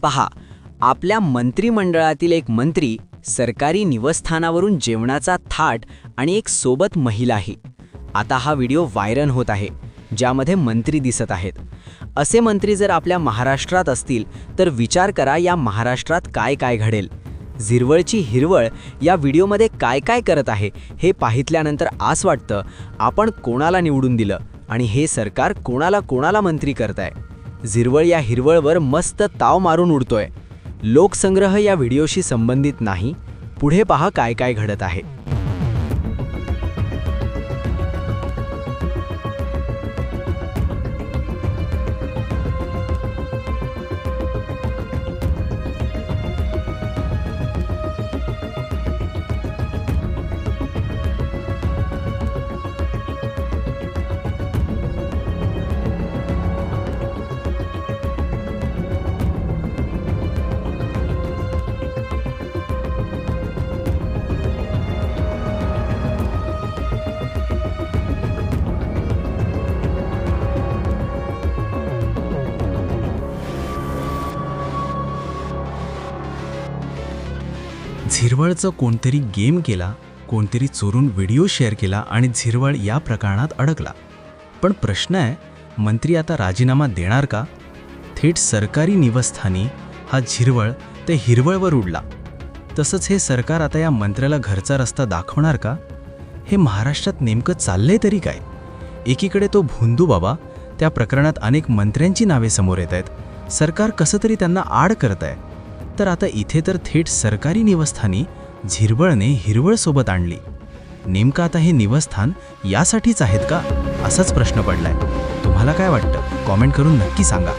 पहा, आपल्या मंत्रिमंडळातील एक मंत्री सरकारी निवासस्थानावरून जेवणाचा थाट आणि एक सोबत महिलाही. आता हा व्हिडिओ व्हायरल होत आहे, ज्यामध्ये मंत्री दिसत आहेत. असे मंत्री जर आपल्या महाराष्ट्रात असतील तर विचार करा या महाराष्ट्रात काय काय घडेल. झिरवळची हिरवळ या व्हिडिओमध्ये काय काय करत आहे हे पाहितल्यानंतर असं वाटतं आपण कोणाला निवडून दिलं आणि हे सरकार कोणाला मंत्री करताय. झिरवळ या हिरवळवर मस्त ताव मारून उडतोय. लोकसंग्रह या व्हिडिओशी संबंधित नाही. पुढे पहा काय काय घडत आहे. झिरवळचं कोणतरी गेम केला, कोणतरी चोरून व्हिडिओ शेअर केला आणि झिरवळ या प्रकरणात अडकला. पण प्रश्न आहे, मंत्री आता राजीनामा देणार का? थेट सरकारी निवासस्थानी हा झिरवळ ते हिरवळवर उडला. तसंच हे सरकार आता या मंत्र्याला घरचा रस्ता दाखवणार का? हे महाराष्ट्रात नेमकं चाललंय तरी काय? एकीकडे तो भोंदू बाबा, त्या प्रकरणात अनेक मंत्र्यांची नावे समोर येत आहेत. सरकार कसं तरी त्यांना आड करत आहे. तर आता इथे तर थेट सरकारी निवासस्थानी झिरवळने हिरवळसोबत आणली. नेमकं आता हे निवासस्थान यासाठीच आहेत का, असाच प्रश्न पडलाय. तुम्हाला काय वाटतं? कॉमेंट करून नक्की सांगा.